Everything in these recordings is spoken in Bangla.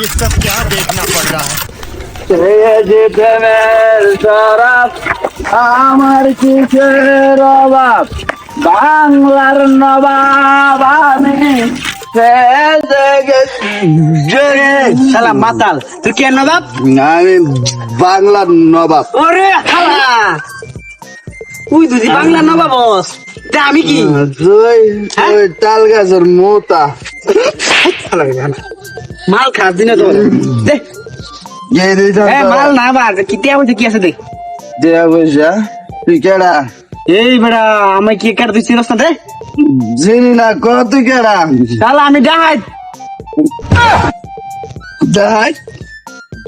ये सब क्या देखना पड़ रहा है। আমার কিসের অভাব বাংলার নবাব আমি শালা মাতাল তুই কে নবাব? আমি বাংলার নবাব। ওরে শালা তুই দুজি বাংলা নবাব বস তা আমি কি তুই তুই তাল গাছের মোতা মাল খাস দিনে তো দে মাল না বার কি তে হইছে কি আছে দে দেয়া পয়সা তুই কেডা? এই বেড়া আমি কি কাট দিছিস না রে চিনি না কত কেডা? শালা আমি ডাহাত ডাই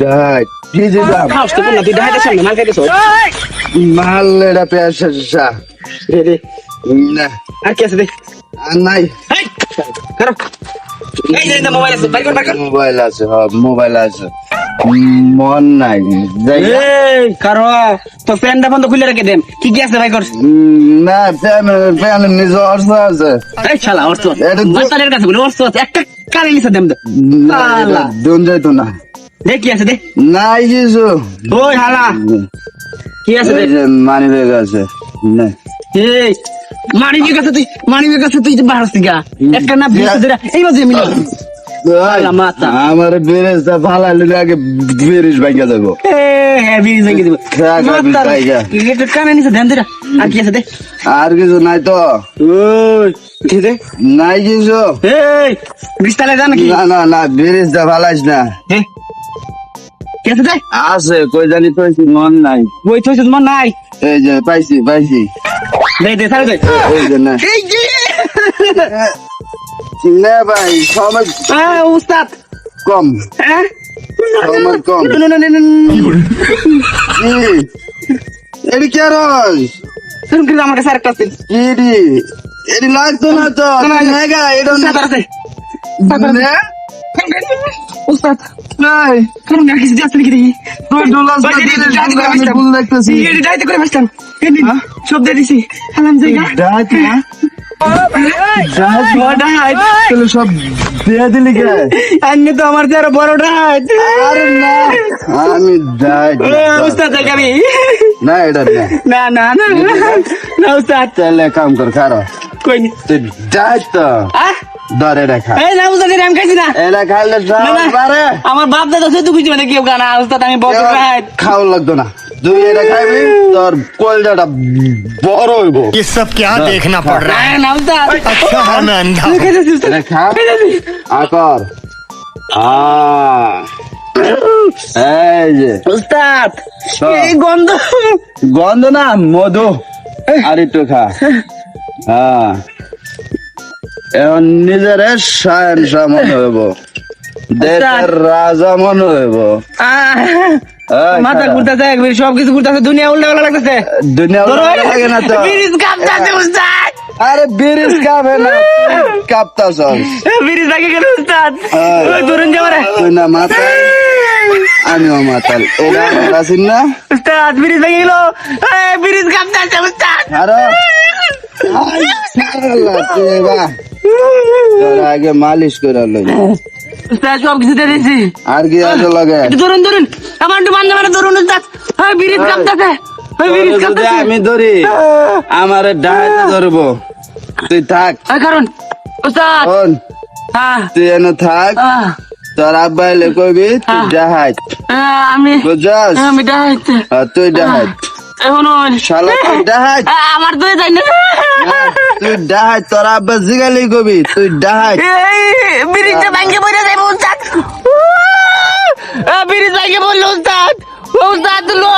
ডাই কি দিলাম খাস তুই না তুই ডাহাতের সামনে মাল খাইতেছ মাল এটা পেশা দে দে না আর কি আছে দে আর নাই। এই করো এই যে মোবাইল আছে বাইর কর মোবাইল আছে, মোবাইল আছে, মন নাই যাই এই কারো তো প্যান্টটা বন্ধ খুলে রেখে দেন কি কি আছে ভাই কর না প্যান নিজে অর্থ আছে। এই শালা অর্থ এটা মাতালের কাছে বলে অর্থ একটা কানে নিছে দেন শালা দন যাইতো না দে কি আছে দে নাই কিছু। ওই শালা কি আছে দে মানি ব্যাগ আছে না এই মানিবের কাছে তুই বাহার সিগা একটা না বিয়ে দে এই বাজে মিলে শালা মাতা আমার বেরেজটা ফালাইলে আগে বেরেজ ভাঙা যাবো। হেভি জেগে দিব এটা কানে নিছে দেন দে আর কি আছে দে আর কিছু নাই তো? ওই কি দে নাই কিছু। এই বিস্তারে জান কি না না না বেরেজটা ফালাইস না। কি আছে দে আছে কই জানি তো মন নাই। ওই তো তোমার নাই এই যে পাইছি দে দে সারে দে এই যে না এই যে না ভাই সময় উস্তাদ কম হ্যাঁ সময় কম। এটি কে রস শুন কি আমার কাছে আরেকটা আছে এটি এটি লাগতো না তো মেগা এটা উস্তাদ আছে না উস্তাদ নাই কারণ না কিছু দিতে নাকি তুই ডলার ফুল দেখতেছি এই ডাইতে করে বসতাম এই সব দিয়ে দিছি আলাম জায়গা ডাক না তাহলে সব দিয়ে দিলি কে? আন্নে তো আমার যারা বড় ডাইত আরে না আমি ডাক উস্তাদ জায়গা আমি না এটা না না না না না উস্তাদ তাহলে কাম কর খারো কই নি তুই ডাক তো ধরে রাখা এই না উস্তাদ আমি খাইছি না এটা খাইলে সব পারে আমার বাপ দাদা সে তো কিছু মানে কেউ গানা উস্তাদ আমি বড় ডাইত খাওয়া লাগতো না তুই এটা খাইবি তোর কলজাটা বড় হইব। ये सब क्या देखना पड़ रहा है। না উস্তাদ अच्छा है मैं अंधा हूँ। এটা খা আকর এই যে উস্তাদ এই গন্ধ গন্ধ না মধু আর একটু খা হ্যাঁ এখন নিজের শাহ মনে হইব দেশের রাজা মনে হইব। মাথা ঘুরতেছে একবার সবকিছু ঘুরতেছে দুনিয়া উল্টা পাল্টা লাগতেছে দুনিয়া লাগে না তো ব্রিজ কাঁপতাছে উস্তাদ আরে ব্রিজ কাঁপে না কাঁপতাছ ব্রিজ আগে গেল উস্তাদ ওই ধরুন যাওয়ারে তুই না মাতাল আমিও মাতাল এটা আছিস না উস্তাদ ব্রিজ ভেঙে গেল ব্রিজ কাঁপতাছে উস্তাদ আরে তোর আগে মালিশ করে লই উস্তাদ সব কিছু দিয়ে দিয়েছি আর কি আছে লাগে একটু ধরুন ধরুন আমার একটু বান্ধব মানে ধরুন উস্তাদ ব্রিজ কাঁপতাছে ব্রিজ যদি কাঁপতাছে আমি ধরি আমার ডাহাতে ধরবো তুই থাক কারণ উস্তাদ শোন হ্যাঁ তুই এনে থাক তোর আব্বা এলে কইবি তুই ডাহাত আমি বুঝছস আমি ডাইত তুই ডাহাত এখন শালা তুই ডাহাত আমার তো যাই না তুই ডাহাত তোর আব্বা জিগালি কবি তুই ডাহাত ব্রিজটা ভাঙ্গে পড়ে যাবে উস্তাদ ব্রিজ ভাঙ্গে পড়লো উস্তাদ উস্তাদ লো